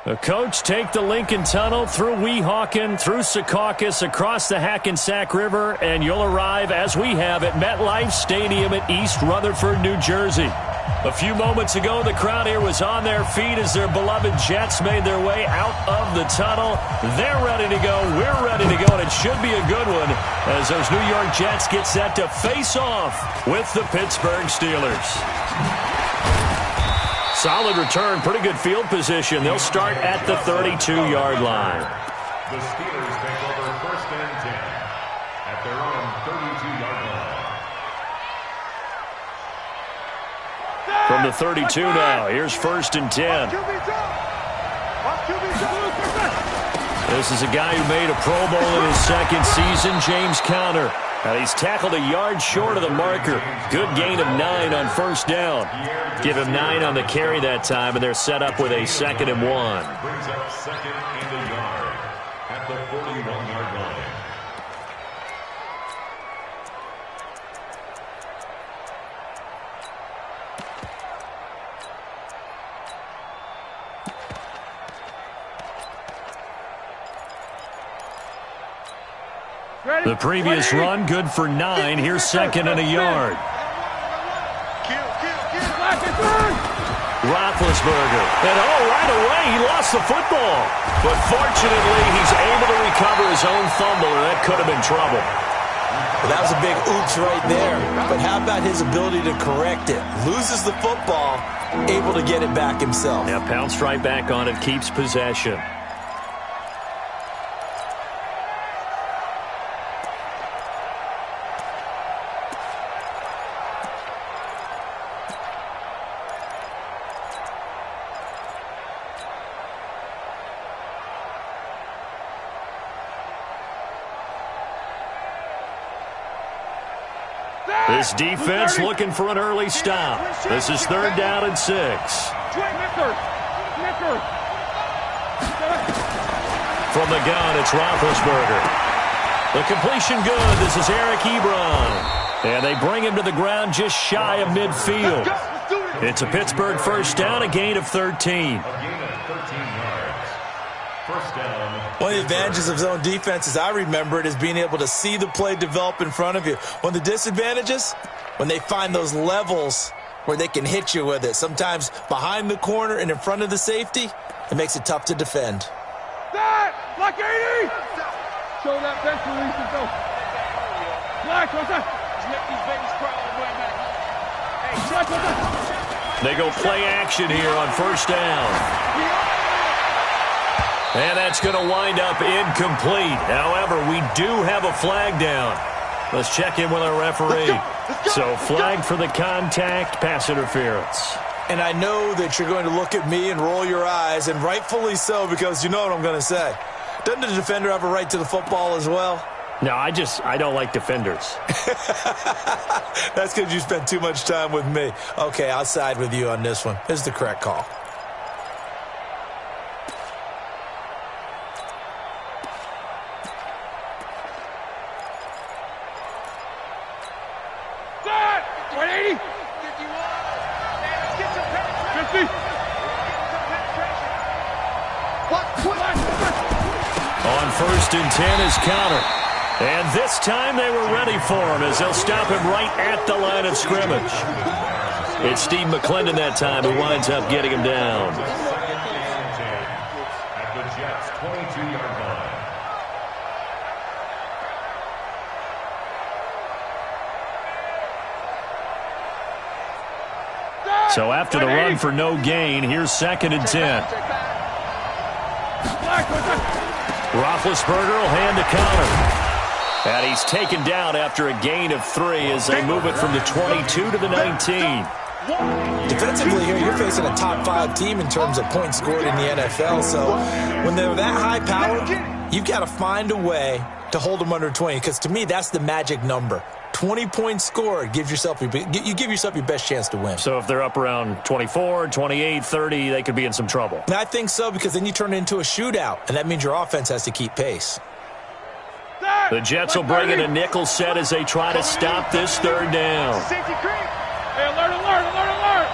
The coach take the Lincoln Tunnel through Weehawken, through Secaucus, across the Hackensack River, and you'll arrive, as we have, at MetLife Stadium at East Rutherford, New Jersey. A few moments ago, the crowd here was on their feet as their beloved Jets made their way out of the tunnel. They're ready to go. We're ready to go, and it should be a good one as those New York Jets get set to face off with the Pittsburgh Steelers. Solid return, pretty good field position. They'll start at the 32-yard line. The Steelers take over 1st and 10 at their own 32-yard line. From the 32 now, here's 1st and 10. This is a guy who made a Pro Bowl in his second season, James Conner. And he's tackled a yard short of the marker. Good gain of 9 on 1st down. Give him 9 on the carry that time, and they're set up with a 2nd and 1. Brings up 2nd and a yard at the 41-yard line. The previous run, good for 9. Here's 2nd and a yard. Roethlisberger. And right away, he lost the football. But fortunately, he's able to recover his own fumble, and that could have been trouble. Well, that was a big oops right there. But how about his ability to correct it? Loses the football, able to get it back himself. Yeah, pounced right back on it, keeps possession. This defense looking for an early stop. This is 3rd down and 6. From the gun, it's Roethlisberger. The completion good. This is Eric Ebron. And they bring him to the ground just shy of midfield. It's a Pittsburgh 1st down, a gain of 13. A gain of 13 yards. 1st down. One of the advantages of zone defense, as I remember it, is being able to see the play develop in front of you. One of the disadvantages, when they find those levels where they can hit you with it, sometimes behind the corner and in front of the safety, it makes it tough to defend. Black 80! Show that bench release and go. Black, what's that? Let these babies crawl all the way back. Hey, Black, what's that? They go play action here on 1st down. And that's going to wind up incomplete. However, we do have a flag down. Let's check in with our referee. So flag for the contact, pass interference. And I know that you're going to look at me and roll your eyes, and rightfully so, because you know what I'm going to say. Doesn't the defender have a right to the football as well? No, I don't like defenders. That's because you spent too much time with me. Okay, I'll side with you on this one. This is the correct call. On 1st and 10 is Conner. And this time they were ready for him as they'll stop him right at the line of scrimmage. It's Steve McClendon that time who winds up getting him down. At the Jets' 22-yard line. So after the run for no gain, here's 2nd and 10. Roethlisberger will hand to Conner. And he's taken down after a gain of 3 as they move it from the 22 to the 19. Defensively here, you're facing a top 5 team in terms of points scored in the NFL. So when they're that high powered, you've got to find a way to hold them under 20. Because to me, that's the magic number. 20 points scored, you give yourself your best chance to win. So if they're up around 24, 28, 30, they could be in some trouble. And I think so, because then you turn it into a shootout, and that means your offense has to keep pace. The Jets will bring in a nickel set as they try to stop this 3rd down. Safety creep. Hey, alert, alert, alert, alert.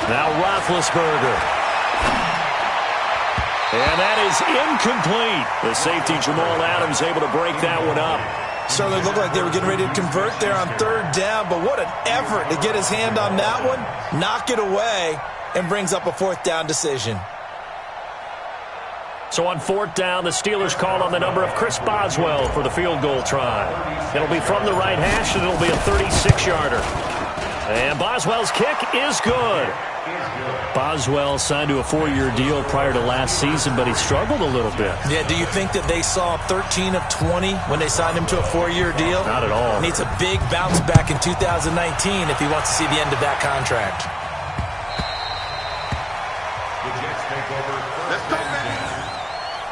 Now Roethlisberger. And that is incomplete. The safety, Jamal Adams, able to break that one up. Certainly looked like they were getting ready to convert there on third down, but what an effort to get his hand on that one, knock it away, and brings up a fourth down decision. So on fourth down, the Steelers call on the number of Chris Boswell for the field goal try. It'll be from the right hash, and it'll be a 36-yarder. And Boswell's kick is good. Boswell signed to a 4-year deal prior to last season, but he struggled a little bit. Yeah, do you think that they saw 13 of 20 when they signed him to a 4-year deal? Not at all. Needs a big bounce back in 2019 if he wants to see the end of that contract. The Jets take over first and 10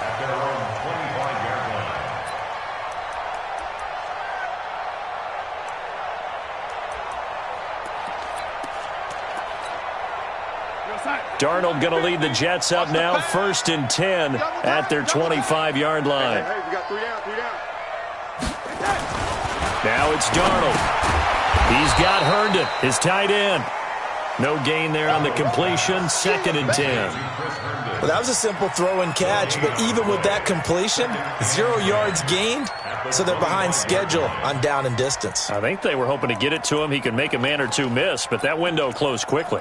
at their own 25-yard line. Darnold going to lead the Jets up now, first and 10 at their 25-yard line. Hey, we got 3 down, 3 down. Now it's Darnold. He's got Herndon, his tight end. No gain there on the completion, second and 10. Well, that was a simple throw and catch, but even with that completion, 0 yards gained, so they're behind schedule on down and distance. I think they were hoping to get it to him. He could make a man or two miss, but that window closed quickly.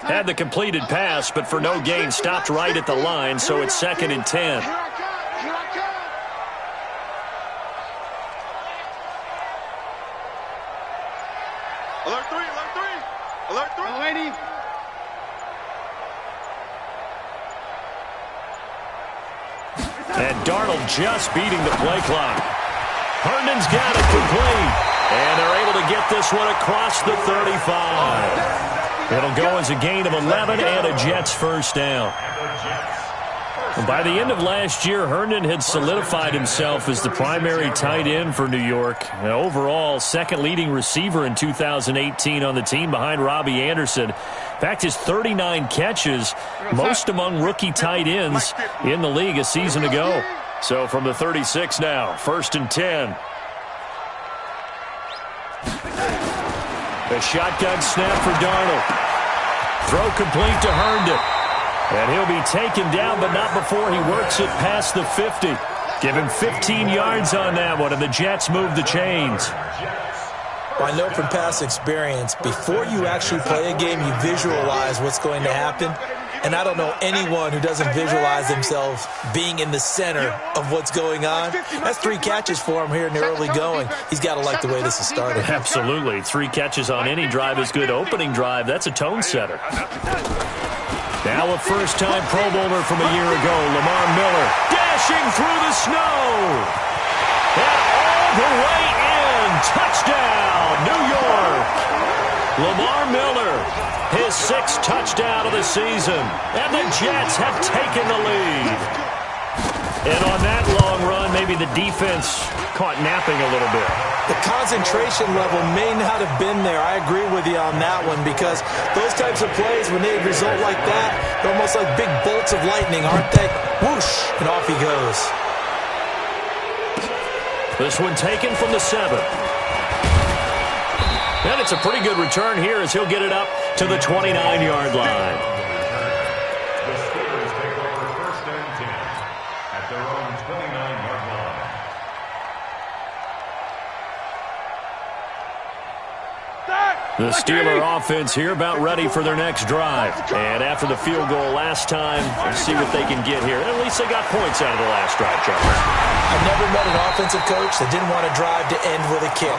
Had the completed pass, but for no gain, stopped right at the line, so it's second and 10. Alert 3, alert 3. Alert 3. Oh, lady. And Darnold just beating the play clock. Herndon's got it complete. And they're able to get this one across the 35. It'll go as a gain of 11 and a Jets first down. And by the end of last year, Herndon had solidified himself as the primary tight end for New York. And overall, second leading receiver in 2018 on the team behind Robbie Anderson. In fact, his 39 catches, most among rookie tight ends in the league a season ago. So from the 36 now, first and 10. A shotgun snap for Darnold. Throw complete to Herndon. And he'll be taken down, but not before he works it past the 50. Give him 15 yards on that one, and the Jets move the chains. Well, I know from past experience, before you actually play a game, you visualize what's going to happen. And I don't know anyone who doesn't visualize themselves being in the center of what's going on. That's 3 catches for him here in the early going. He's got to like the way this has started. Absolutely. 3 catches on any drive is good. Opening drive, that's a tone setter. Now a first-time Pro Bowler from a year ago, Lamar Miller, dashing through the snow. And all the way in. Touchdown, New York. Lamar Miller, his 6th touchdown of the season. And the Jets have taken the lead. And on that long run, maybe the defense caught napping a little bit. The concentration level may not have been there. I agree with you on that one, because those types of plays, when they result like that, they're almost like big bolts of lightning, aren't they? Whoosh, and off he goes. This one taken from the 7. And it's a pretty good return here as he'll get it up to the 29-yard line. The Steelers take over first and 10 at their own 29-yard line. The Steeler offense here about ready for their next drive. And after the field goal last time, let's see what they can get here. At least they got points out of the last drive, Charles. I've never met an offensive coach that didn't want to drive to end with a kick.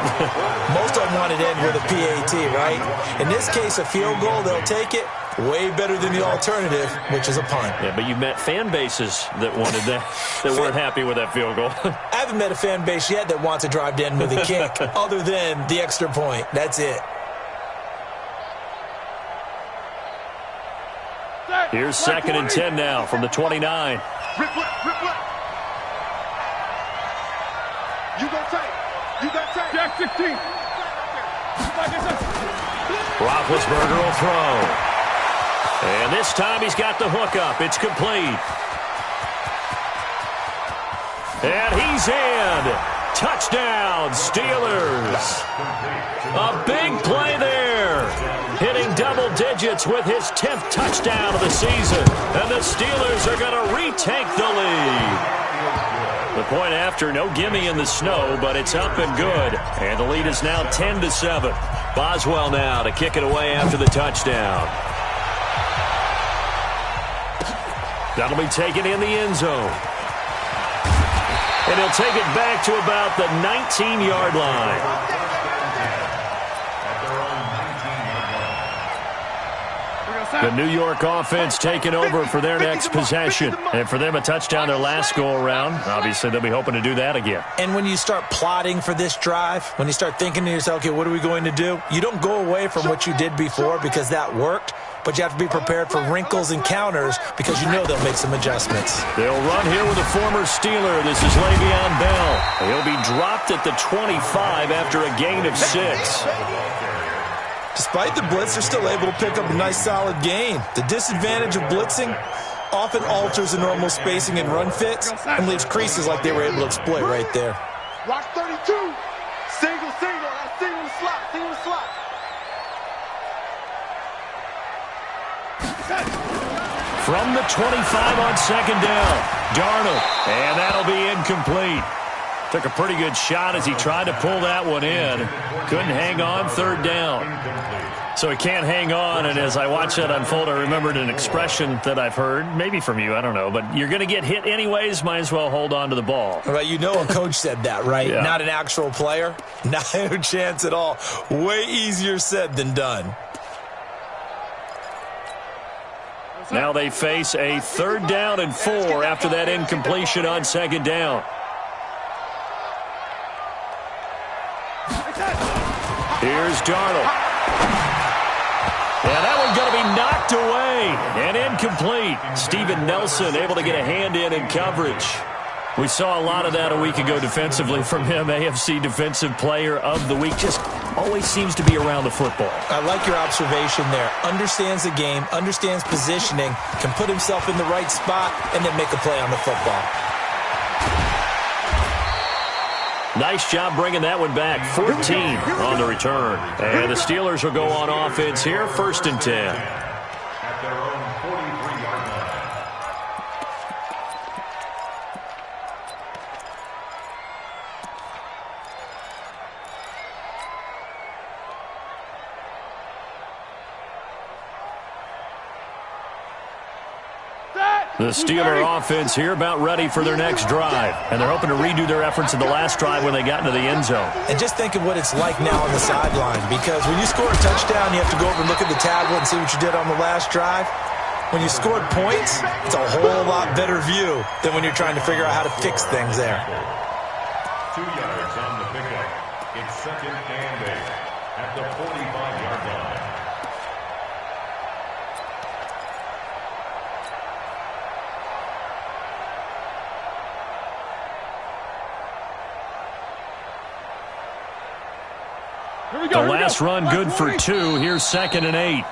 Most of them wanted to end with a PAT, right? In this case, a field goal, they'll take it. Way better than the alternative, which is a punt. Yeah, but you've met fan bases that wanted that, that weren't happy with that field goal. I haven't met a fan base yet that wants to drive to end with a kick, other than the extra point. That's it. Here's second and 10 now from the 29. Rip left. You go tight. You got tight. Jack 16. Roethlisberger will throw. And this time he's got the hook up. It's complete. And he's in. touchdown, Steelers. A big play there. Hitting double digits with his 10th touchdown of the season. And the Steelers are going to retake the lead. The point after, no gimme in the snow, but it's up and good. And the lead is now 10-7. Boswell now to kick it away after the touchdown. That'll be taken in the end zone. And he'll take it back to about the 19-yard line. The New York offense taking over for their next possession. And for them, a touchdown their last go-around. Obviously, they'll be hoping to do that again. And when you start plotting for this drive, when you start thinking to yourself, okay, what are we going to do? You don't go away from what you did before because that worked. But you have to be prepared for wrinkles and counters because you know they'll make some adjustments. They'll run here with a former Steeler. This is Le'Veon Bell. He'll be dropped at the 25 after a gain of 6. Despite the blitz, they're still able to pick up a nice solid gain. The disadvantage of blitzing often alters the normal spacing and run fits and leaves creases like they were able to exploit right there. Rock 32. Single. That's single slot. From the 25 on second down, Darnold, and that'll be incomplete. Took a pretty good shot as he tried to pull that one in. Couldn't hang on, third down. So he can't hang on, and as I watched that unfold, I remembered an expression that I've heard, maybe from you, I don't know, but you're going to get hit anyways, might as well hold on to the ball. Well, you know a coach said that, right? Yeah. Not an actual player. No chance at all. Way easier said than done. Now they face a 3rd down and 4 after that incompletion on second down. Here's Darnold. Yeah, that one's going to be knocked away and incomplete. Steven Nelson able to get a hand in coverage. We saw a lot of that a week ago defensively from him. AFC Defensive Player of the Week. Just always seems to be around the football. I like your observation there. Understands the game, understands positioning, can put himself in the right spot, and then make a play on the football. Nice job bringing that one back. 14 on the return. And the Steelers will go on offense here, 1st and 10. At their own 43-yard line. The Steeler offense here about ready for their next drive. And they're hoping to redo their efforts in the last drive when they got into the end zone. And just think of what it's like now on the sideline. Because when you score a touchdown, you have to go over and look at the tablet and see what you did on the last drive. When you scored points, it's a whole lot better view than when you're trying to figure out how to fix things there. 2 yards on the pickup. It's 2nd and 8 at the 45-yard line. The last run good for 2. Here's 2nd and 8.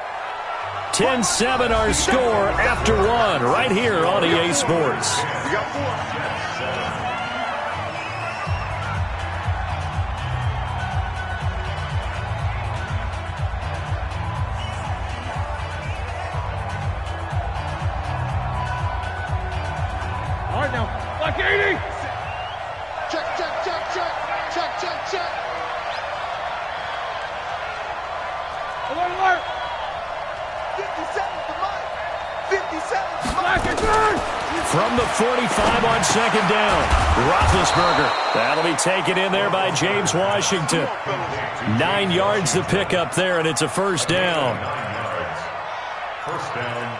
10-7 our score after 1 right here on EA Sports. We got 4. All right now, like 80. Check. Alert. 57 to Mike. 57 to Mike. From the 45 on second down, Roethlisberger. That'll be taken in there by James Washington. 9 yards to pick up there, and it's a 1st down.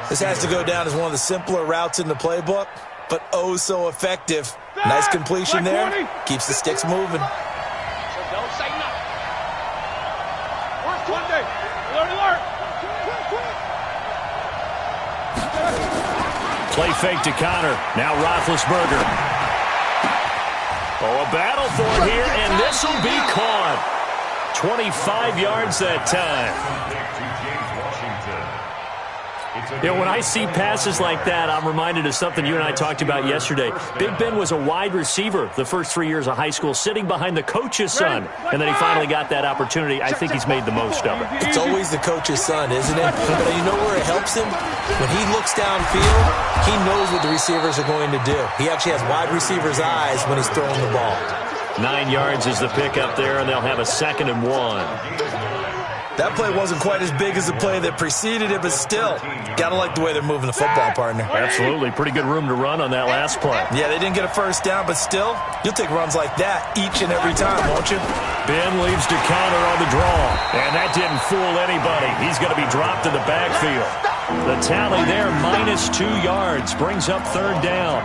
This has to go down as one of the simpler routes in the playbook, but oh so effective. Nice completion there. Keeps the sticks moving. Don't say nothing. Where's 20? Alert. Play fake to Connor. Now Roethlisberger. Oh, a battle for it here, and this will be caught. 25 yards that time. You know, when I see passes like that, I'm reminded of something you and I talked about yesterday. Big Ben was a wide receiver the first 3 years of high school, sitting behind the coach's son, and then he finally got that opportunity. I think he's made the most of it. It's always the coach's son, isn't it? But you know where it helps him? When he looks downfield, he knows what the receivers are going to do. He actually has wide receivers' eyes when he's throwing the ball. 9 yards is the pickup there, and they'll have a 2nd and 1. That play wasn't quite as big as the play that preceded it, but still, got to like the way they're moving the football, partner. Absolutely. Pretty good room to run on that last play. Yeah, they didn't get a first down, but still, you'll take runs like that each and every time, won't you? Ben leaves to counter on the draw, and that didn't fool anybody. He's going to be dropped in the backfield. The tally there, -2 yards, brings up 3rd down.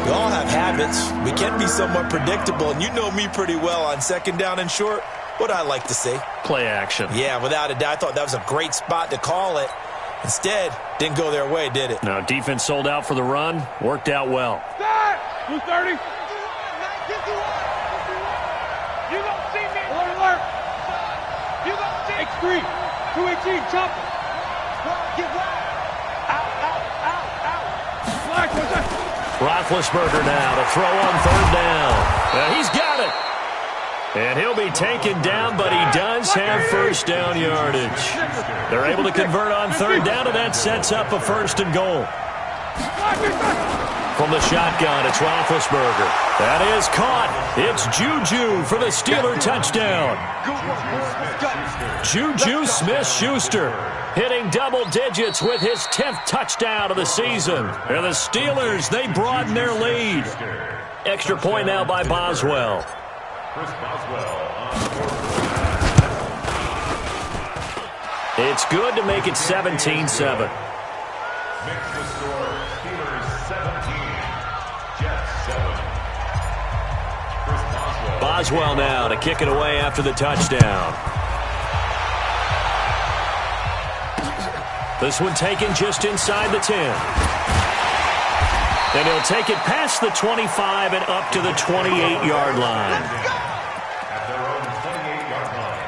We all have habits. We can be somewhat predictable, and you know me pretty well on 2nd down and short. What I like to see. Play action. Yeah, without a doubt. I thought that was a great spot to call it. Instead, didn't go their way, did it? Now, defense sold out for the run. Worked out well. Who's 30? You don't see me. Alert, alert. You don't see me. X3. 218. Chop. Get wide. Out, out, out, out. Black, what's that? Roethlisberger now to throw on 3rd down. He's got it. And he'll be taken down, but he does have first down yardage. They're able to convert on 3rd down, and that sets up a 1st and goal. From the shotgun, it's Roethlisberger. That is caught. It's Juju for the Steeler touchdown. Juju Smith-Schuster hitting double digits with his 10th touchdown of the season. And the Steelers, they broaden their lead. Extra point now by Boswell. It's good to make it 17-7. Makes the score Steelers 17, Jets 7. Boswell now to kick it away after the touchdown. This one taken just inside the 10. And he'll take it past the 25 and up to the 28-yard line. At their own 28-yard line.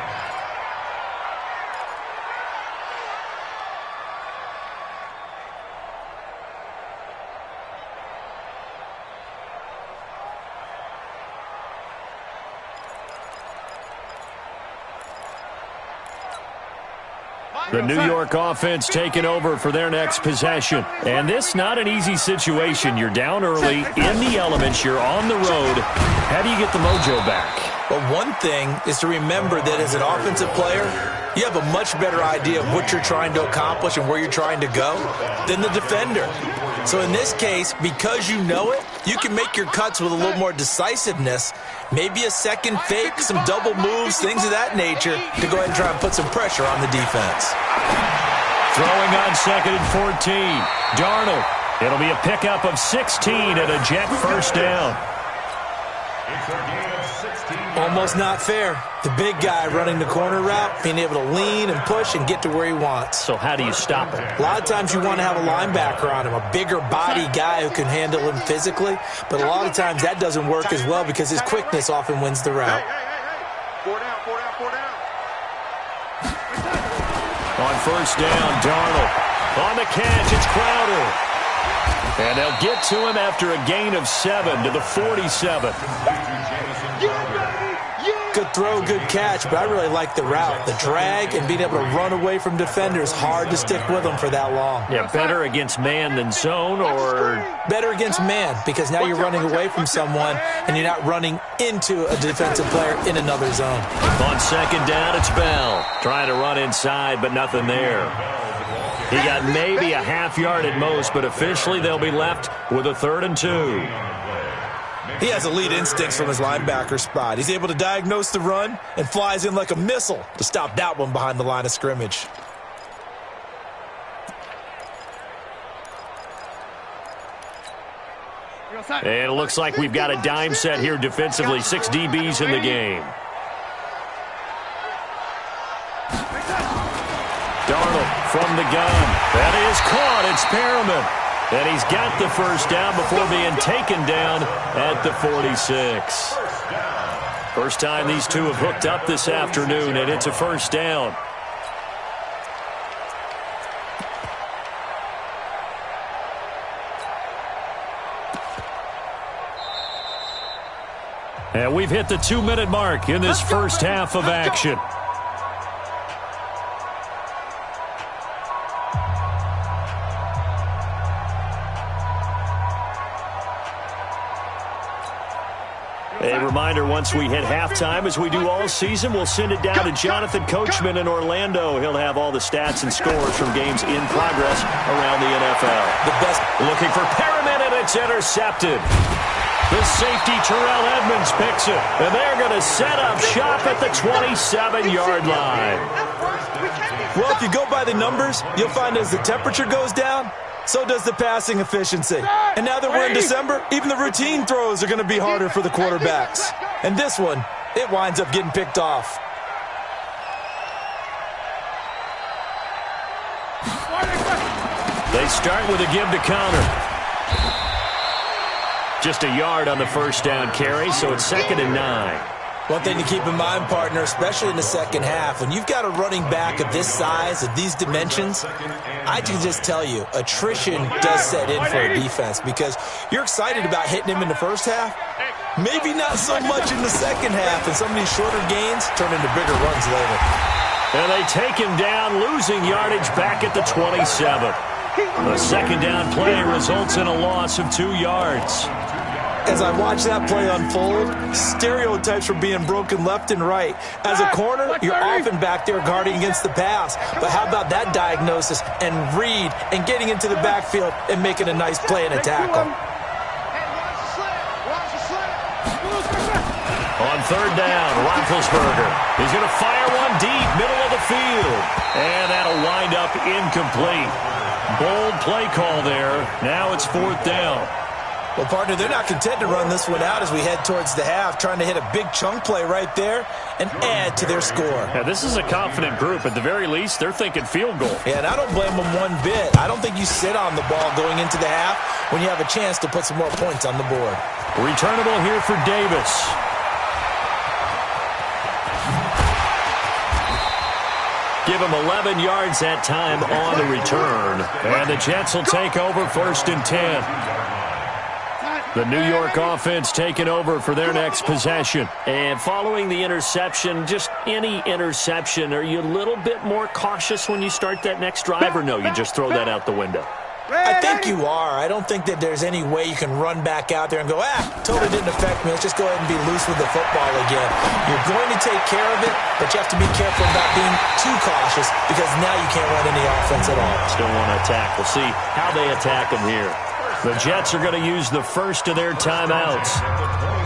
The New York offense taking over for their next possession. And this not an easy situation. You're down early, in the elements, you're on the road. How do you get the mojo back? Well, one thing is to remember that as an offensive player, you have a much better idea of what you're trying to accomplish and where you're trying to go than the defender. So in this case, because you know it, you can make your cuts with a little more decisiveness, maybe a second fake, some double moves, things of that nature, to go ahead and try and put some pressure on the defense. Throwing on 2nd and 14. Darnold. It'll be a pickup of 16 and a Jet first down. It's a gain of 16. Almost not fair. The big guy running the corner route, being able to lean and push and get to where he wants. So how do you stop it? A lot of times you want to have a linebacker on him, a bigger body guy who can handle him physically, but a lot of times that doesn't work as well because his quickness often wins the route. Four down. On first down, Darnold. On the catch, it's Crowder. And they'll get to him after a gain of 7 to the 47. Good throw, good catch, but I really like the route. The drag and being able to run away from defenders, hard to stick with them for that long. Yeah, better against man than zone, or better against man, because now you're running away from someone and you're not running into a defensive player in another zone. On 2nd down, it's Bell. Trying to run inside, but nothing there. He got maybe a half yard at most, but officially they'll be left with a 3rd and 2. He has elite instincts from his linebacker spot. He's able to diagnose the run and flies in like a missile to stop that one behind the line of scrimmage. And it looks like we've got a dime set here defensively. 6 DBs in the game. Darnold from the gun. That is caught. It's Perriman. And he's got the first down before being taken down at the 46. First time these two have hooked up this afternoon, and it's a first down. And we've hit the 2-minute mark in this first half of action. A reminder, once we hit halftime, as we do all season, we'll send it down to Jonathan Coachman in Orlando. He'll have all the stats and scores from games in progress around the NFL. The best. Looking for Perriman, and it's intercepted. The safety, Terrell Edmonds, picks it. And they're going to set up shop at the 27-yard line. Well, if you go by the numbers, you'll find as the temperature goes down, so does the passing efficiency. And now that we're in December, even the routine throws are going to be harder for the quarterbacks. And this one, it winds up getting picked off. They start with a give to counter. Just a yard on the first down carry, so it's 2nd and 9. One thing to keep in mind, partner, especially in the second half, when you've got a running back of this size, of these dimensions, I can just tell you, attrition does set in for a defense because you're excited about hitting him in the first half. Maybe not so much in the second half, and some of these shorter gains turn into bigger runs later. And they take him down, losing yardage back at the 27. The second down play results in a loss of 2 yards. As I watch that play unfold, stereotypes are being broken left and right. As a corner, you're often back there guarding against the pass. But how about that diagnosis and read and getting into the backfield and making a nice play and a tackle? On third down, Roethlisberger. He's going to fire one deep, middle of the field. And that'll wind up incomplete. Bold play call there. Now it's 4th down. Well, partner, they're not content to run this one out as we head towards the half, trying to hit a big chunk play right there and add to their score. Yeah, this is a confident group. At the very least, they're thinking field goal. Yeah, and I don't blame them one bit. I don't think you sit on the ball going into the half when you have a chance to put some more points on the board. Returnable here for Davis. Give him 11 yards that time on the return. And the Jets will take over 1st and 10. The New York offense taking over for their next possession. And following the interception, just any interception, are you a little bit more cautious when you start that next drive, or no, you just throw that out the window? I think you are. I don't think that there's any way you can run back out there and go, totally didn't affect me. Let's just go ahead and be loose with the football again. You're going to take care of it, but you have to be careful about being too cautious because now you can't run any offense at all. Still want to attack. We'll see how they attack them here. The Jets are going to use the first of their timeouts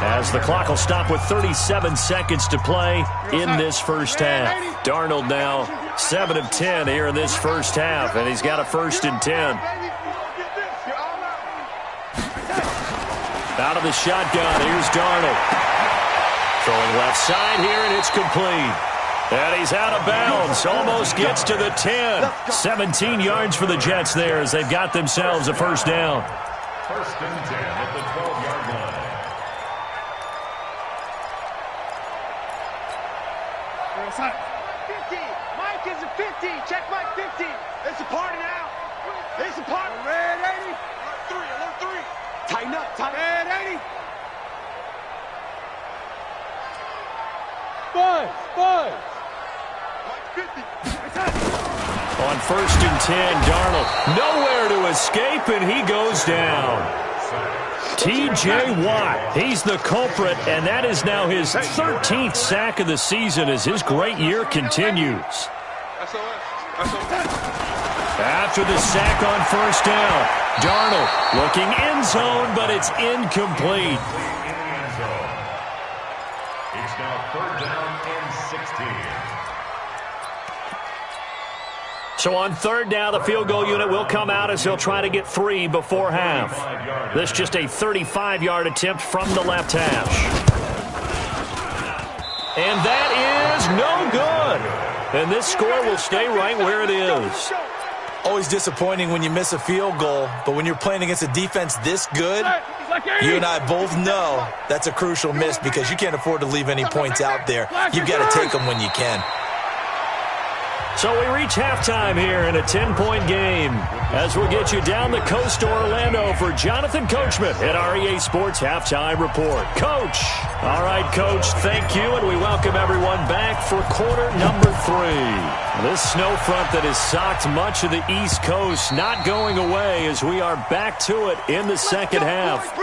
as the clock will stop with 37 seconds to play in this first half. Darnold now 7 of 10 here in this first half, and he's got a 1st and 10. Out of the shotgun, here's Darnold. Throwing left side here, and it's complete. And he's out of bounds, almost gets to the 10. 17 yards for the Jets there as they've got themselves a first down. 1st and 10 at the 12-yard line. Mike is a 50. Check Mike 50. It's a party now. It's a party. Red 80. Alert 3. Tighten up. Red 80. Buzz. Mike 50. On 1st and 10, Darnold nowhere to escape, and he goes down. T.J. Watt, he's the culprit, and that is now his 13th sack of the season as his great year continues. After the sack on 1st down, Darnold looking end zone, but it's incomplete. It's now 3rd down and 16. So on 3rd down, the field goal unit will come out as he'll try to get 3 before half. This just a 35-yard attempt from the left hash. And that is no good. And this score will stay right where it is. Always disappointing when you miss a field goal, but when you're playing against a defense this good, you and I both know that's a crucial miss because you can't afford to leave any points out there. You've got to take them when you can. So we reach halftime here in a 10-point game as we'll get you down the coast to Orlando for Jonathan Coachman at our EA Sports Halftime Report. Coach. All right, Coach, thank you, and we welcome everyone back for quarter number 3. This snow front that has socked much of the East Coast not going away as we are back to it in the second half.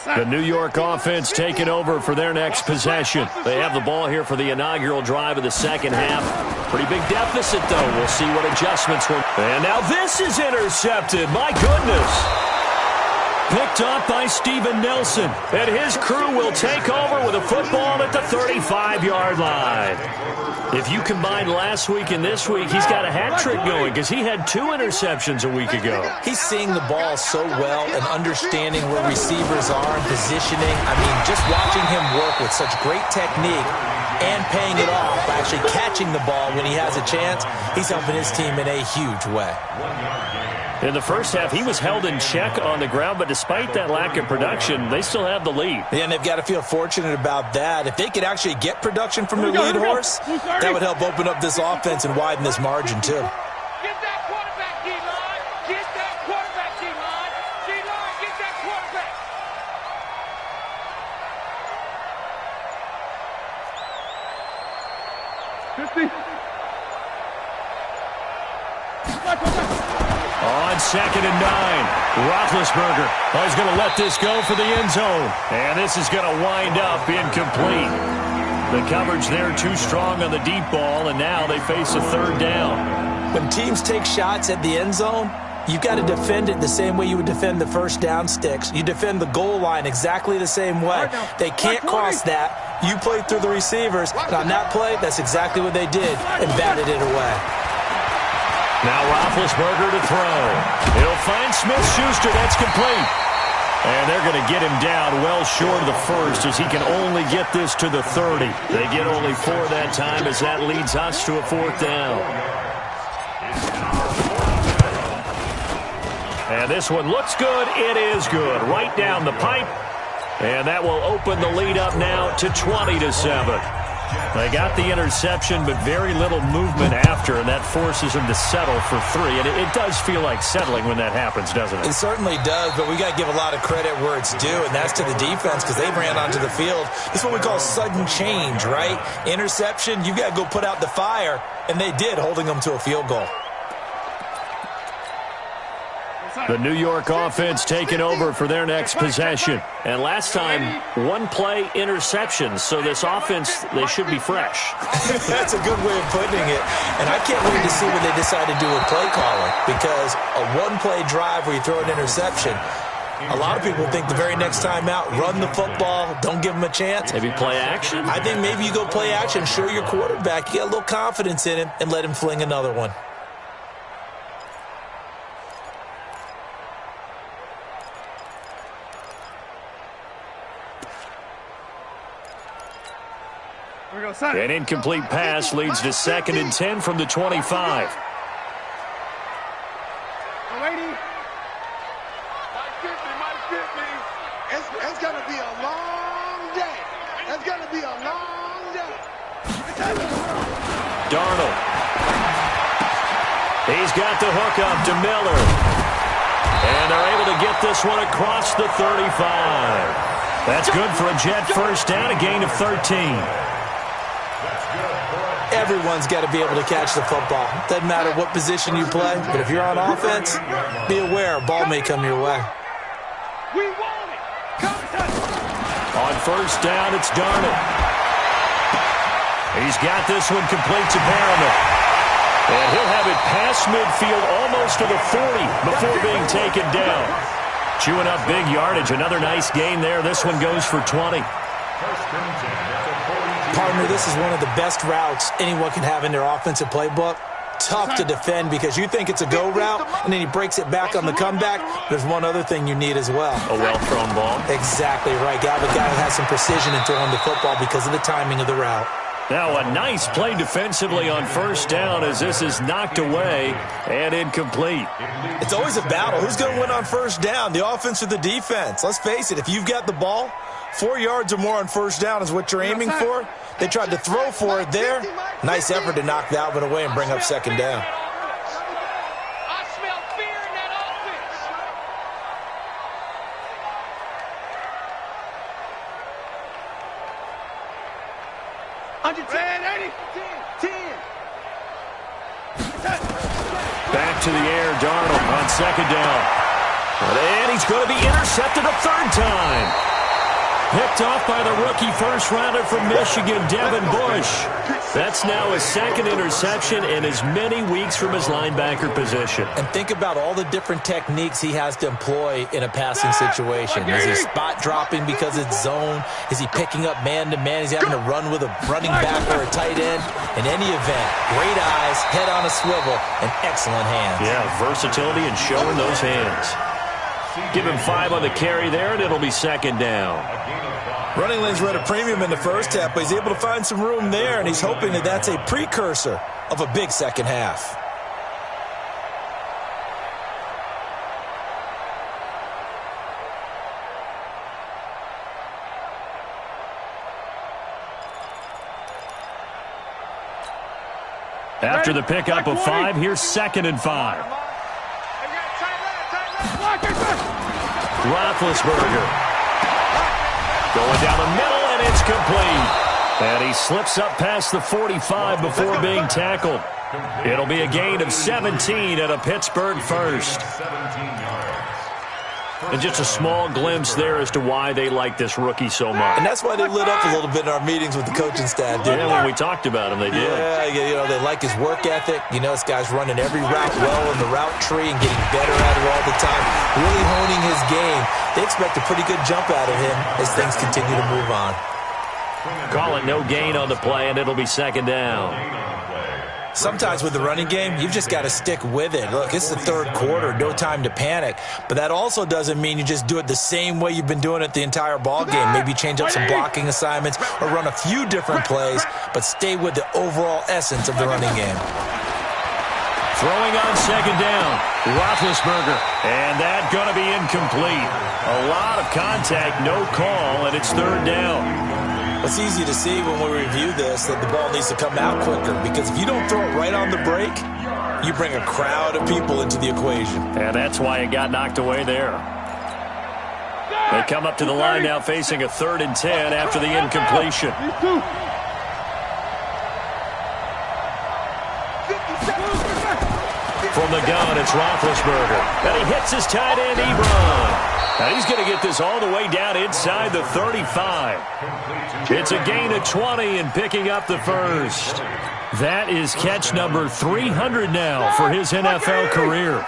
The New York offense taking over for their next possession. They have the ball here for the inaugural drive of the second half. Pretty big deficit, though. We'll see what adjustments will. And now this is intercepted. My goodness. Picked up by Steven Nelson. And his crew will take over with a football at the 35-yard line. If you combine last week and this week, he's got a hat trick going because he had 2 interceptions a week ago. He's seeing the ball so well and understanding where receivers are and positioning. I mean, just watching him work with such great technique and paying it off, actually catching the ball when he has a chance, he's helping his team in a huge way. In the first half, he was held in check on the ground, but despite that lack of production, they still have the lead. Yeah, and they've got to feel fortunate about that. If they could actually get production from their lead horse, that would help open up this offense and widen this margin, too. Get that quarterback, D-line. Get that quarterback, D-line. D-line, get that quarterback. On 2nd and 9, Roethlisberger is going to let this go for the end zone. And this is going to wind up incomplete. The coverage there too strong on the deep ball, and now they face a 3rd down. When teams take shots at the end zone, you've got to defend it the same way you would defend the first down sticks. You defend the goal line exactly the same way. They can't cross that. You play through the receivers, and on that play, that's exactly what they did, and batted it away. Now Roethlisberger to throw. He'll find Smith-Schuster. That's complete. And they're going to get him down well short of the first as he can only get this to the 30. They get only 4 that time as that leads us to a 4th down. And this one looks good. It is good. Right down the pipe. And that will open the lead up now to 20-7. They got the interception, but very little movement after, and that forces them to settle for 3. And it does feel like settling when that happens, doesn't it? It certainly does, but we got to give a lot of credit where it's due, and that's to the defense because they ran onto the field. This is what we call sudden change, right? Interception, you got to go put out the fire, and they did, holding them to a field goal. The New York offense taking over for their next possession. And last time, 1-play interception. So this offense, they should be fresh. That's a good way of putting it. And I can't wait to see what they decide to do with play calling. Because a 1-play drive where you throw an interception, a lot of people think the very next time out, run the football, don't give them a chance. Maybe play action? I think maybe you go play action, show your quarterback, you get a little confidence in him, and let him fling another one. An incomplete pass leads to 2nd and 10 from the 25. Lady. It's going to be a long day. It's going to be a long day. Darnold. He's got the hook up to Miller. And they're able to get this one across the 35. That's good for a Jet first down, a gain of 13. Everyone's got to be able to catch the football. Doesn't matter what position you play, but if you're on offense, be aware a ball may come your way. We want it. On first down, it's Darnold. He's got this one complete to Perriman. And he'll have it past midfield almost to the 40 before being taken down. Chewing up big yardage. Another nice gain there. This one goes for 20. Partner, this is one of the best routes anyone can have in their offensive playbook. Tough to defend because you think it's a go route, and then he breaks it back on the comeback. There's one other thing you need as well. A well-thrown ball. Exactly right. Got a guy who has some precision in throwing the football because of the timing of the route. Now a nice play defensively on first down as this is knocked away and incomplete. It's always a battle. Who's going to win on first down, the offense or the defense? Let's face it, if you've got the ball, 4 yards or more on first down is what you're aiming for. They tried to throw for it there. Nice effort to knock that one away and bring up second down. I smell fear in that offense. Under 10, 10. Back to the air, Darnold on second down. And he's going to be intercepted a third time. Picked off by the rookie first-rounder from Michigan, Devin Bush. That's now his second interception in as many weeks from his linebacker position. And think about all the different techniques he has to employ in a passing situation. Is he spot dropping because it's zone? Is he picking up man-to-man? Is he having to run with a running back or a tight end? In any event, great eyes, head on a swivel, and excellent hands. Yeah, versatility and showing those hands. Give him 5 on the carry there, and it'll be second down. Running lanes were at a premium in the first half, but he's able to find some room there, and he's hoping that that's a precursor of a big second half. After the pickup of 5, here's second and 5. Roethlisberger. Going down the middle, and it's complete. And he slips up past the 45 before being tackled. It'll be a gain of 17 and a Pittsburgh first. And just a small glimpse there as to why they like this rookie so much. And that's why they lit up a little bit in our meetings with the coaching staff, didn't when we talked about him, they did. Yeah, you know, they like his work ethic. You know, this guy's running every route well in the route tree and getting better at it all the time, really honing his game. They expect a pretty good jump out of him as things continue to move on. Call it no gain on the play, and it'll be second down. Sometimes with the running game, you've just got to stick with it. Look, it's the third quarter, no time to panic. But that also doesn't mean you just do it the same way you've been doing it the entire ball game. Maybe change up some blocking assignments or run a few different plays, but stay with the overall essence of the running game. Throwing on second down, Roethlisberger. And that's going to be incomplete. A lot of contact, no call, and it's third down. It's easy to see when we review this that the ball needs to come out quicker, because if you don't throw it right on the break, you bring a crowd of people into the equation. And that's why it got knocked away there. They come up to the line now facing a 3rd and 10 after the incompletion. From the gun, it's Roethlisberger. And he hits his tight end, Ebron. And he's going to get this all the way down inside the 35. It's a gain of 20 and picking up the first. That is catch number 300 now for his NFL career.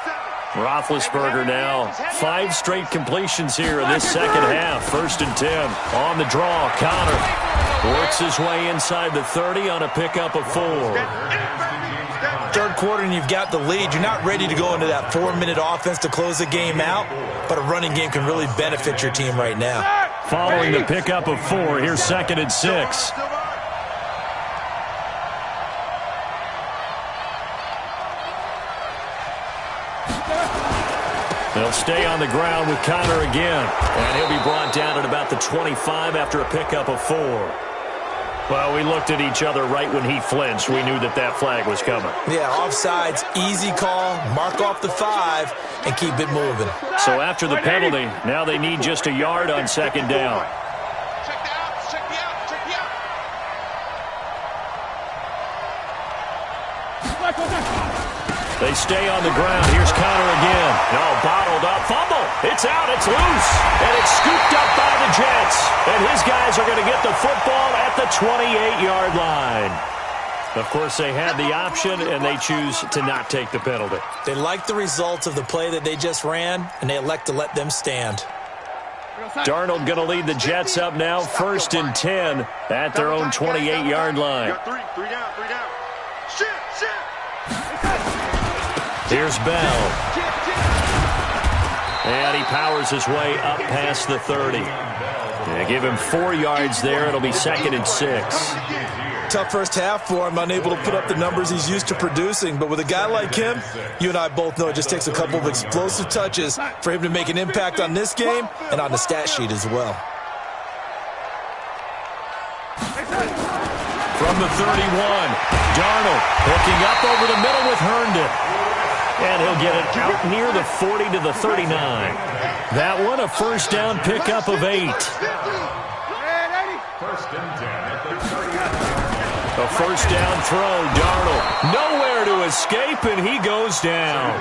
Roethlisberger now 5 straight completions here in this second half. 1st and 10. On the draw, Connor works his way inside the 30 on a pickup of 4. Third quarter and you've got the lead. You're not ready to go into that 4-minute offense to close the game out, but a running game can really benefit your team right now. Following the pickup of 4, here's 2nd and 6. They'll stay on the ground with Connor again, and he'll be brought down at about the 25 after a pickup of 4. Well, we looked at each other right when he flinched. We knew that that flag was coming. Yeah, offsides, easy call, mark off the 5, and keep it moving. So after the penalty, now they need just a yard on second down. They stay on the ground. Here's Connor again. No, bottled up. Fumble. It's out. It's loose. And it's scooped up by the Jets. And his guys are going to get the football at the 28-yard line. Of course, they had the option, and they choose to not take the penalty. They like the results of the play that they just ran, and they elect to let them stand. Darnold going to lead the Jets up now. 1st and 10 at their own 28-yard line. Three down. Shit. Here's Bell. And he powers his way up past the 30. They give him 4 yards there. It'll be 2nd and 6. tough first half for him, unable to put up the numbers he's used to producing. But with a guy like him, you and I both know it just takes a couple of explosive touches for him to make an impact on this game and on the stat sheet as well. From the 31, Darnold hooking up over the middle with Herndon. And he'll get it out near the 40 to the 39. That one, a first down pickup of 8. First and 10 at the 30. A first down throw, Darnold. Nowhere to escape, and he goes down.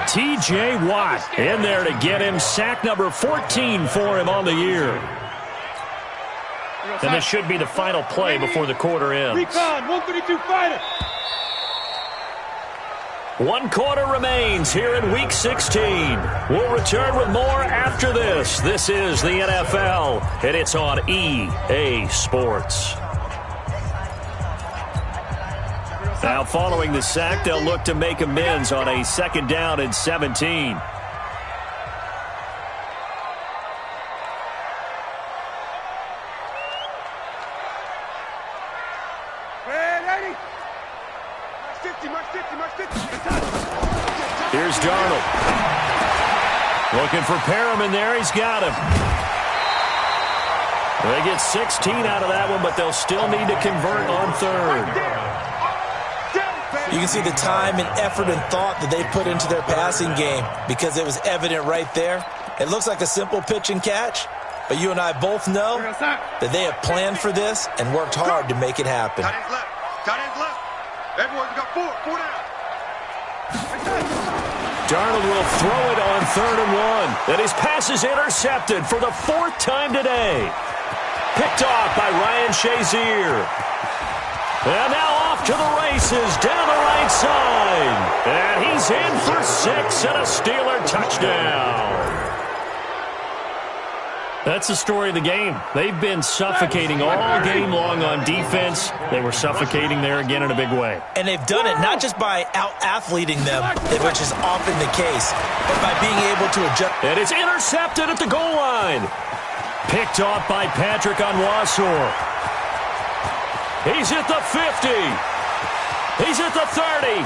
T.J. Watt in there to get him sack number 14 for him on the year. And this should be the final play before the quarter ends. Recon, 132 fighter. 1 quarter remains here in Week 16. We'll return with more after this. This is the NFL, and it's on EA Sports. Now, following the sack, they'll look to make amends on a second down and 17. Here's Darnold. Looking for Perriman there. He's got him. They get 16 out of that one, but they'll still need to convert on third. You can see the time and effort and thought that they put into their passing game because it was evident right there. It looks like a simple pitch and catch, but you and I both know that they have planned for this and worked hard to make it happen. Tight ends left. Tight ends left. Everyone's got 4 down. Darnold will throw it on 3rd and 1. And his pass is intercepted for the 4th time today. Picked off by Ryan Shazier. And now off to the races down the right side. And he's in for 6 and a Steeler touchdown. That's the story of the game. They've been suffocating all game long on defense. They were suffocating there again in a big way. And they've done it not just by out-athleting them, which is often the case, but by being able to adjust. And it's intercepted at the goal line. Picked off by Patrick Onwuasor. He's at the 50. He's at the 30,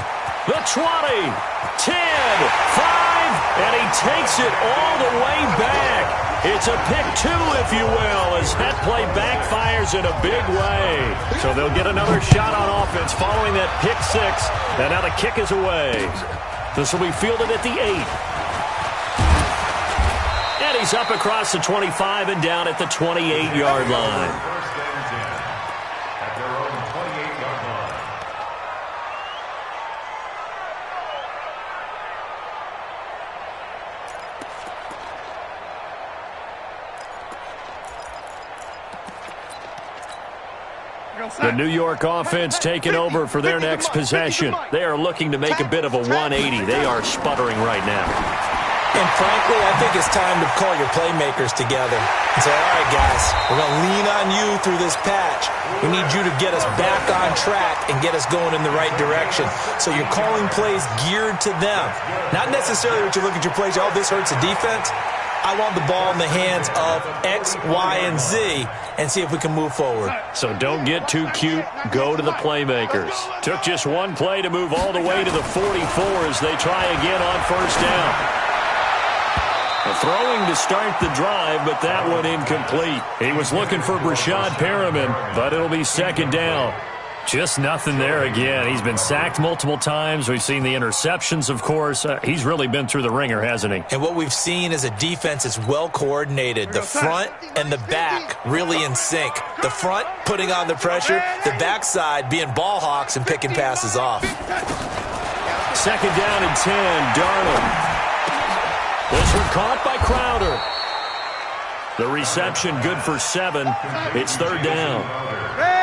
the 20, 10, 5, and he takes it all the way back. It's a pick 2, if you will, as that play backfires in a big way. So they'll get another shot on offense following that pick 6, and now the kick is away. This will be fielded at the 8. And he's up across the 25 and down at the 28-yard line. First and 10 at their own 28-yard line. The New York offense taking over for their next possession. They are looking to make a bit of a 180. They are sputtering right now. And frankly, I think it's time to call your playmakers together and say, all right, guys, we're going to lean on you through this patch. We need you to get us back on track and get us going in the right direction. So you're calling plays geared to them. Not necessarily what you look at your plays, oh, this hurts the defense. I want the ball in the hands of X, Y, and Z and see if we can move forward. So don't get too cute. Go to the playmakers. Took just one play to move all the way to the 44 as they try again on first down. A throwing to start the drive, but that one incomplete. He was looking for Brashad Perriman, but it'll be second down. Just nothing there again. He's been sacked multiple times. We've seen the interceptions, of course. He's really been through the ringer, hasn't he? And what we've seen is a defense that's well coordinated. The front and the back really in sync. The front putting on the pressure, the backside being ball hawks and picking passes off. Second down and 10, Darnold. This one caught by Crowder. The reception good for 7. It's third down.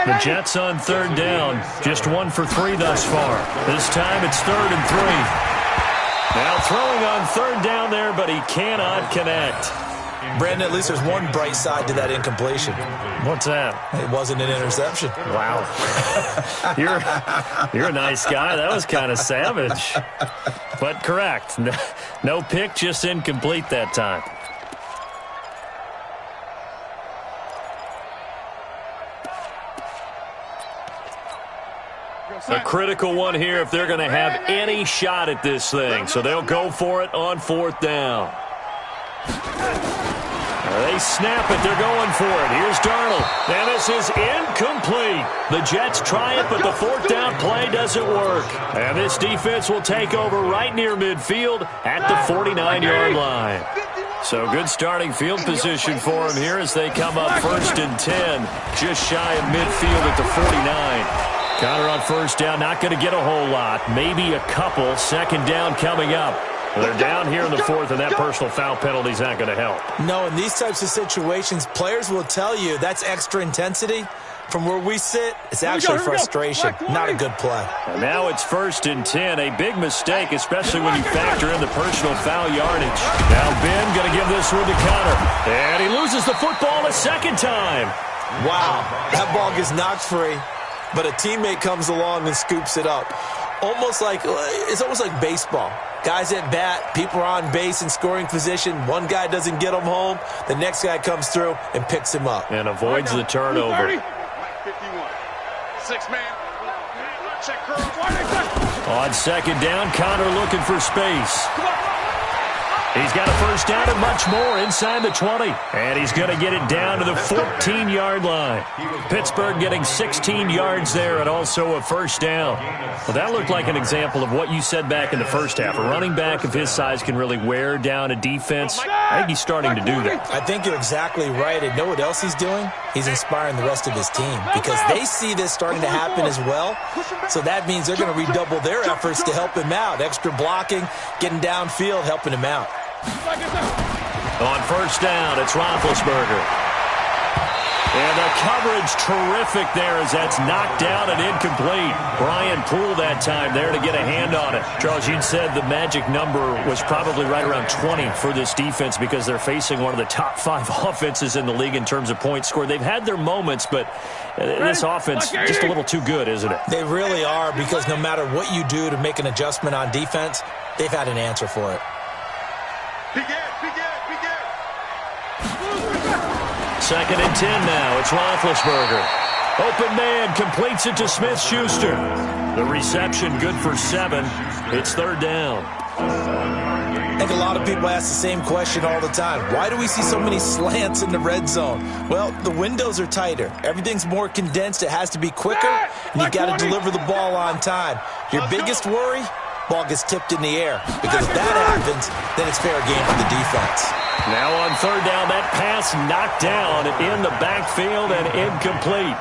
The Jets on third down. Just 1 for 3 thus far. This time it's 3rd and 3. Now throwing on third down there, but he cannot connect. Brandon, at least there's one bright side to that incompletion. What's that? It wasn't an interception. Wow. You're a nice guy. That was kind of savage. But correct. No pick, just incomplete that time. A critical one here if they're going to have any shot at this thing. So they'll go for it on 4th down. They snap it. They're going for it. Here's Darnold. And this is incomplete. The Jets try it, but the 4th down play doesn't work. And this defense will take over right near midfield at the 49-yard line. So good starting field position for them here as they come up 1st and 10, just shy of midfield at the 49. Connor on 1st down, not going to get a whole lot. Maybe a couple. 2nd down coming up. They're down here in the 4th, and that personal foul penalty is not going to help. No, in these types of situations, players will tell you that's extra intensity. From where we sit, it's actually frustration, not a good play. And now it's 1st and 10, a big mistake, especially when you factor in the personal foul yardage. Now Ben going to give this one to Connor, and he loses the football a 2nd time. Wow, that ball gets knocked free, but a teammate comes along and scoops it up. It's almost like baseball. Guys at bat, people are on base in scoring position. One guy doesn't get him home. The next guy comes through and picks him up. And avoids the turnover. 51. 6-man. Check curl. On 2nd down, Connor looking for space. He's got a 1st down and much more inside the 20. And he's going to get it down to the 14-yard line. Pittsburgh getting 16 yards there and also a 1st down. Well, that looked like an example of what you said back in the 1st half. A running back of his size can really wear down a defense. I think he's starting to do that. I think you're exactly right. And know what else he's doing? He's inspiring the rest of his team because they see this starting to happen as well. So that means they're going to redouble their efforts to help him out. Extra blocking, getting downfield, helping him out. On 1st down, it's Roethlisberger. And the coverage terrific there as that's knocked down and incomplete. Brian Poole that time there to get a hand on it. Charles, you'd said the magic number was probably right around 20 for this defense because they're facing one of the top 5 offenses in the league in terms of points scored. They've had their moments, but this offense just a little too good, isn't it? They really are because no matter what you do to make an adjustment on defense, they've had an answer for it. 2nd and 10 now. It's Roethlisberger. Open man completes it to Smith-Schuster. The reception good for 7. It's 3rd down. I think a lot of people ask the same question all the time. Why do we see so many slants in the red zone? Well, the windows are tighter. Everything's more condensed. It has to be quicker, and you've got to deliver the ball on time. Your biggest worry? Ball gets tipped in the air. Because if that happens, then it's fair game for the defense. Now on 3rd down, that pass knocked down in the backfield and incomplete.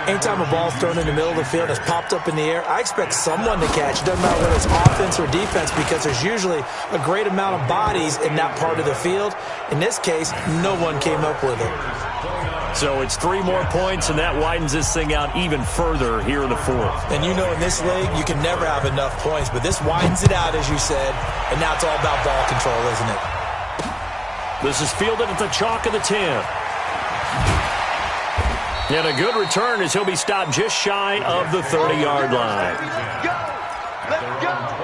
Anytime a ball's thrown in the middle of the field and it's popped up in the air, I expect someone to catch it. Doesn't matter whether it's offense or defense because there's usually a great amount of bodies in that part of the field. In this case, no one came up with it. So it's 3 more points, and that widens this thing out even further here in the 4th. And you know in this league, you can never have enough points, but this widens it out, as you said, and now it's all about ball control, isn't it? This is fielded at the chalk of the 10. And a good return as he'll be stopped just shy of the 30-yard line. Let's go.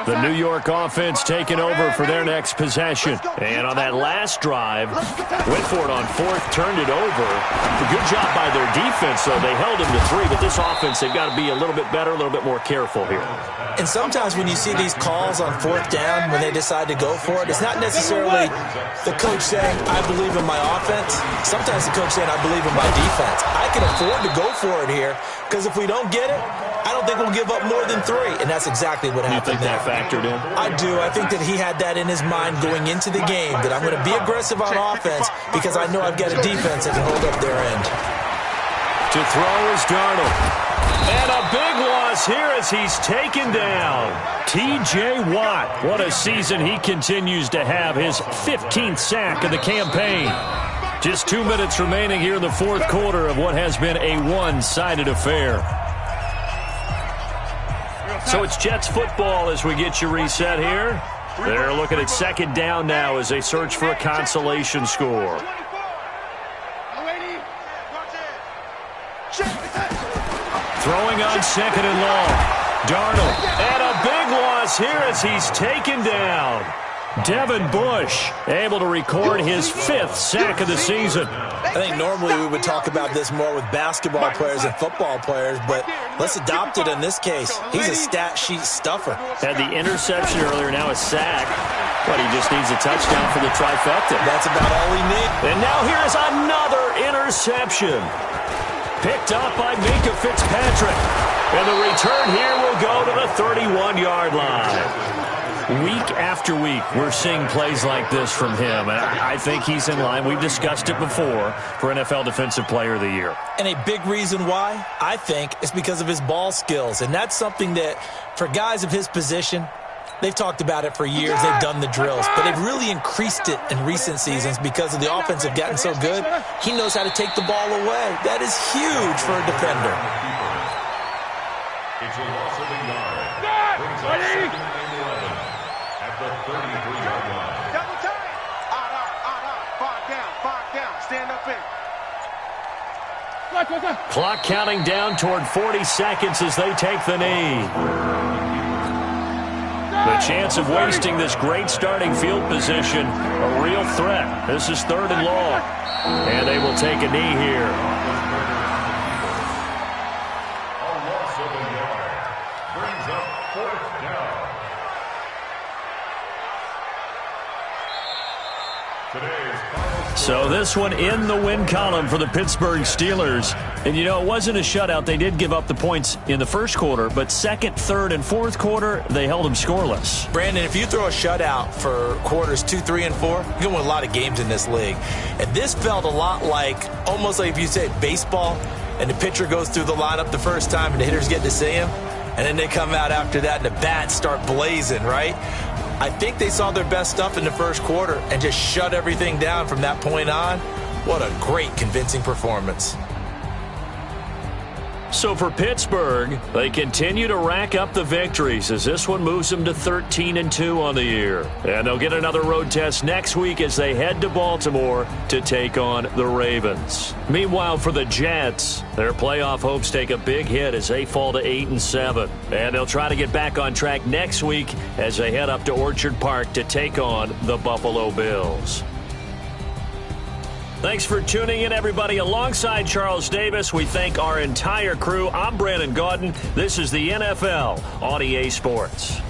The New York offense taking over for their next possession. And on that last drive, went for it on 4th, turned it over. A good job by their defense, though. They held him to 3, but this offense, they've got to be a little bit better, a little bit more careful here. And sometimes when you see these calls on 4th down, when they decide to go for it, it's not necessarily the coach saying, I believe in my offense. Sometimes the coach saying, I believe in my defense. I can afford to go for it here, because if we don't get it, I don't think we'll give up more than 3. And that's exactly what happened there. You think that factored in? I do. I think that he had that in his mind going into the game, that I'm going to be aggressive on offense because I know I've got a defense that can hold up their end. To throw is Darnold. And a big loss here as he's taken down. T.J. Watt. What a season he continues to have. His 15th sack of the campaign. Just 2 minutes remaining here in the 4th quarter of what has been a one-sided affair. So it's Jets football as we get you reset here. They're looking at 2nd down now as they search for a consolation score. Throwing on 2nd and long. Darnold. And a big loss here as he's taken down. Devin Bush able to record his 5th sack of the season. I think normally we would talk about this more with basketball players and football players, but let's adopt it in this case. He's a stat sheet stuffer. Had the interception earlier, now a sack. But he just needs a touchdown for the trifecta. That's about all he needs. And now here's another interception. Picked up by Minka Fitzpatrick. And the return here will go to the 31-yard line. Week after week, we're seeing plays like this from him. And I think he's in line. We've discussed it before for NFL Defensive Player of the Year. And a big reason why, I think, is because of his ball skills. And that's something that, for guys of his position, they've talked about it for years. They've done the drills. But they've really increased it in recent seasons because of the offense have gotten so good. He knows how to take the ball away. That is huge for a defender. It's a loss of a yard. Brings up 2nd and 11 at the 33-yard line. Double time. Five down. Stand up in. Clock counting down toward 40 seconds as they take the knee. The chance of wasting this great starting field position, a real threat. This is 3rd and long. And they will take a knee here. A loss of a yard. Brings up 4th down. Today's final. So this one in the win column for the Pittsburgh Steelers. And, you know, it wasn't a shutout. They did give up the points in the first quarter, but 2nd, 3rd, and 4th quarter, they held them scoreless. Brandon, if you throw a shutout for quarters 2, 3, and 4, you're going to win a lot of games in this league. And this felt a lot like, almost like if you said baseball, and the pitcher goes through the lineup the first time and the hitters get to see him, and then they come out after that and the bats start blazing, right? I think they saw their best stuff in the first quarter and just shut everything down from that point on. What a great, convincing performance. So for Pittsburgh, they continue to rack up the victories as this one moves them to 13-2 on the year. And they'll get another road test next week as they head to Baltimore to take on the Ravens. Meanwhile, for the Jets, their playoff hopes take a big hit as they fall to 8-7. And they'll try to get back on track next week as they head up to Orchard Park to take on the Buffalo Bills. Thanks for tuning in, everybody. Alongside Charles Davis, we thank our entire crew. I'm Brandon Gaudin. This is the NFL on EA Sports.